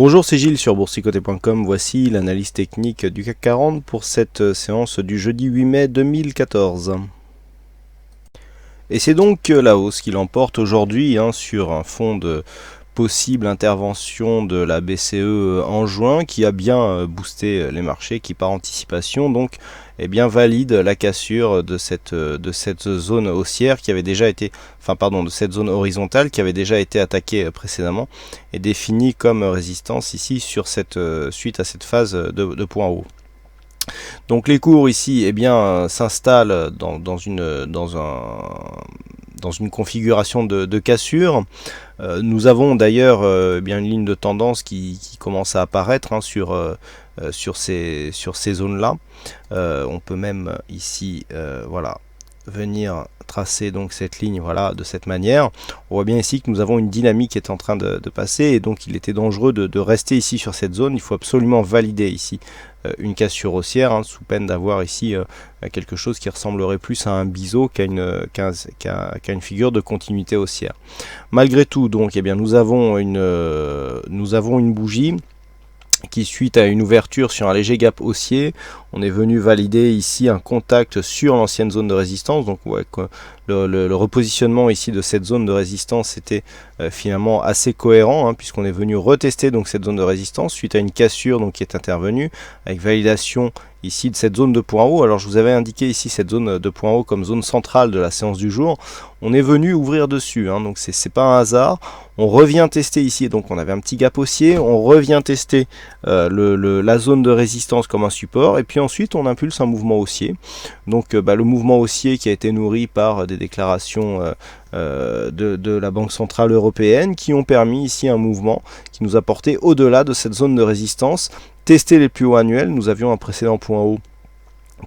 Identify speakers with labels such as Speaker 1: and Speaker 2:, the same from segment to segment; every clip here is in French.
Speaker 1: Bonjour, c'est Gilles sur boursicoté.com. Voici l'analyse technique du CAC 40 pour cette séance du jeudi 8 mai 2014. Et c'est donc la hausse qui l'emporte aujourd'hui sur un fond de possible intervention de la BCE en juin qui a bien boosté les marchés, qui par anticipation donc valide la cassure de cette zone haussière qui avait déjà été, de cette zone horizontale qui avait déjà été attaquée précédemment et définie comme résistance ici sur suite à cette phase de point haut. Donc les cours ici s'installent dans une configuration de cassure. Nous avons d'ailleurs une ligne de tendance qui commence à apparaître sur ces zones-là. On peut même ici venir tracer donc cette ligne de cette manière. On voit bien ici que nous avons une dynamique qui est en train de passer et donc il était dangereux de rester ici sur cette zone. Il faut absolument valider ici une cassure haussière sous peine d'avoir ici quelque chose qui ressemblerait plus à un biseau qu'à une figure de continuité haussière. Malgré tout donc nous avons une bougie qui, suite à une ouverture sur un léger gap haussier, on est venu valider ici un contact sur l'ancienne zone de résistance. Donc le repositionnement ici de cette zone de résistance était finalement assez cohérent, puisqu'on est venu retester donc cette zone de résistance suite à une cassure qui est intervenue avec validation ici de cette zone de point haut. Alors je vous avais indiqué ici cette zone de point haut comme zone centrale de la séance du jour. On est venu ouvrir dessus, donc c'est pas un hasard. On revient tester ici, donc on avait un petit gap haussier, on revient tester la zone de résistance comme un support, et puis ensuite on impulse un mouvement haussier. Donc le mouvement haussier qui a été nourri par des déclarations de la Banque Centrale Européenne qui ont permis ici un mouvement qui nous a porté au-delà de cette zone de résistance. Tester les plus hauts annuels, nous avions un précédent point haut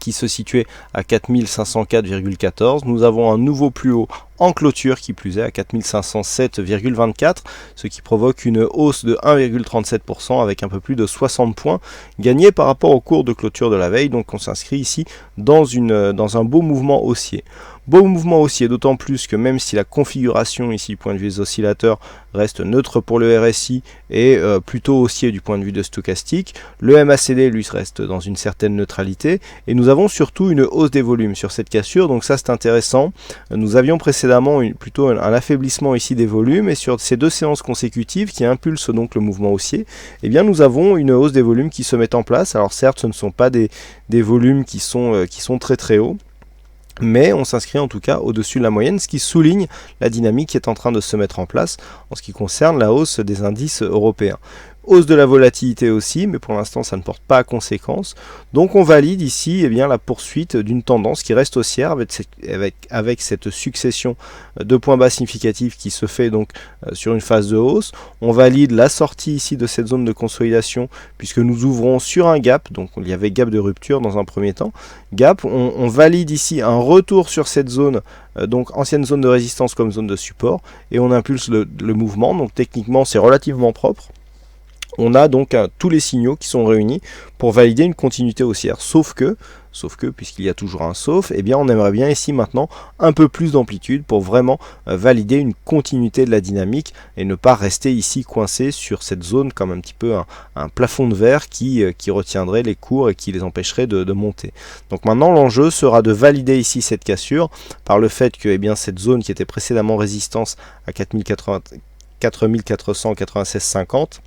Speaker 1: qui se situait à 4504,14. Nous avons un nouveau plus haut en clôture qui plus est à 4507,24, ce qui provoque une hausse de 1,37% avec un peu plus de 60 points gagnés par rapport au cours de clôture de la veille. Donc on s'inscrit ici dans un beau mouvement haussier. Beau mouvement haussier, d'autant plus que même si la configuration ici du point de vue des oscillateurs reste neutre pour le RSI et plutôt haussier du point de vue de stochastique, le MACD lui reste dans une certaine neutralité et nous avons surtout une hausse des volumes sur cette cassure, donc ça c'est intéressant. Nous avions précédemment plutôt un affaiblissement ici des volumes et sur ces deux séances consécutives qui impulsent donc le mouvement haussier, nous avons une hausse des volumes qui se met en place. Alors certes ce ne sont pas des volumes qui sont très très hauts, mais on s'inscrit en tout cas au-dessus de la moyenne, ce qui souligne la dynamique qui est en train de se mettre en place en ce qui concerne la hausse des indices européens. Hausse de la volatilité aussi, mais pour l'instant ça ne porte pas à conséquence. Donc on valide ici la poursuite d'une tendance qui reste haussière avec cette succession de points bas significatifs qui se fait donc sur une phase de hausse. On valide la sortie ici de cette zone de consolidation puisque nous ouvrons sur un gap, donc il y avait gap de rupture dans un premier temps. Gap, on valide ici un retour sur cette zone, donc ancienne zone de résistance comme zone de support, et on impulse le mouvement, donc techniquement c'est relativement propre. On a donc tous les signaux qui sont réunis pour valider une continuité haussière, sauf que puisqu'il y a toujours un sauf, on aimerait bien ici maintenant un peu plus d'amplitude pour vraiment valider une continuité de la dynamique et ne pas rester ici coincé sur cette zone comme un petit peu un plafond de verre qui retiendrait les cours et qui les empêcherait de monter. Donc maintenant l'enjeu sera de valider ici cette cassure par le fait que cette zone qui était précédemment résistance à 4496,50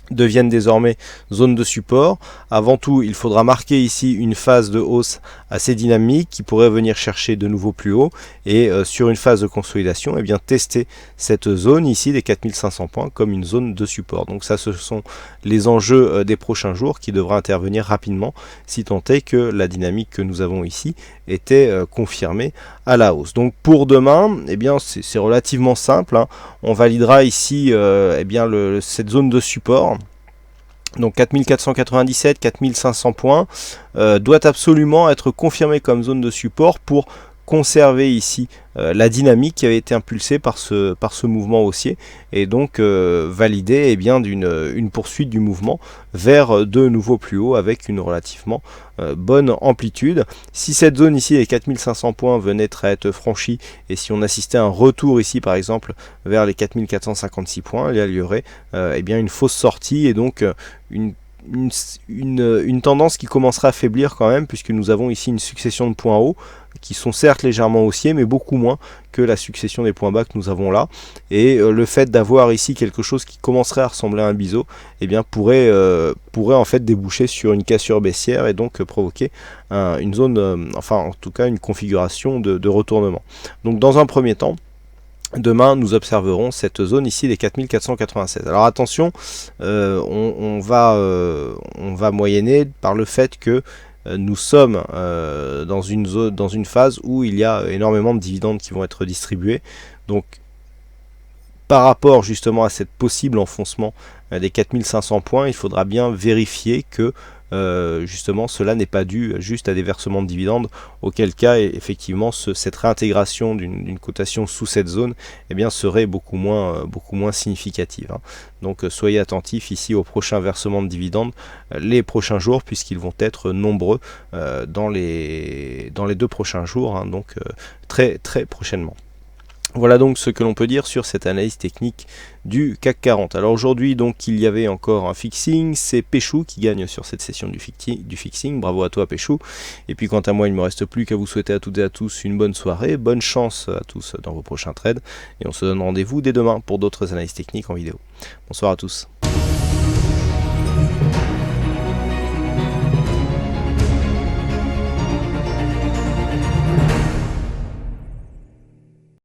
Speaker 1: deviennent désormais zone de support. Avant tout, il faudra marquer ici une phase de hausse assez dynamique qui pourrait venir chercher de nouveau plus haut et sur une phase de consolidation, tester cette zone ici des 4500 points comme une zone de support. Donc ça, ce sont les enjeux des prochains jours qui devraient intervenir rapidement si tant est que la dynamique que nous avons ici était confirmée à la hausse. Donc pour demain, c'est relativement simple. On validera ici cette zone de support. Donc 4497, 4500 points doit absolument être confirmé comme zone de support pour conserver ici la dynamique qui avait été impulsée par ce mouvement haussier, et donc valider une poursuite du mouvement vers de nouveaux plus hauts avec une relativement bonne amplitude. Si cette zone ici, les 4500 points, venait à être franchie, et si on assistait à un retour ici par exemple vers les 4456 points, il y aurait une fausse sortie, et donc une tendance qui commencerait à faiblir quand même, puisque nous avons ici une succession de points hauts qui sont certes légèrement haussiers, mais beaucoup moins que la succession des points bas que nous avons là. Et le fait d'avoir ici quelque chose qui commencerait à ressembler à un biseau, pourrait en fait déboucher sur une cassure baissière, et donc provoquer une zone, en tout cas une configuration de retournement. Donc dans un premier temps, demain, nous observerons cette zone ici des 4496. Alors attention, on va moyenner par le fait que nous sommes dans une phase où il y a énormément de dividendes qui vont être distribués. Donc, par rapport justement à cette possible enfoncement des 4500 points, il faudra bien vérifier que justement cela n'est pas dû juste à des versements de dividendes, auquel cas effectivement cette réintégration d'une cotation sous cette zone serait beaucoup moins significative, hein. Donc soyez attentifs ici aux prochains versements de dividendes les prochains jours, puisqu'ils vont être nombreux dans les 2 prochains jours, hein, donc très prochainement. Voilà donc ce que l'on peut dire sur cette analyse technique du CAC 40. Alors aujourd'hui, donc, il y avait encore un fixing, c'est Péchou qui gagne sur cette session du fixing, bravo à toi Péchou. Et puis quant à moi, il ne me reste plus qu'à vous souhaiter à toutes et à tous une bonne soirée, bonne chance à tous dans vos prochains trades, et on se donne rendez-vous dès demain pour d'autres analyses techniques en vidéo. Bonsoir à tous.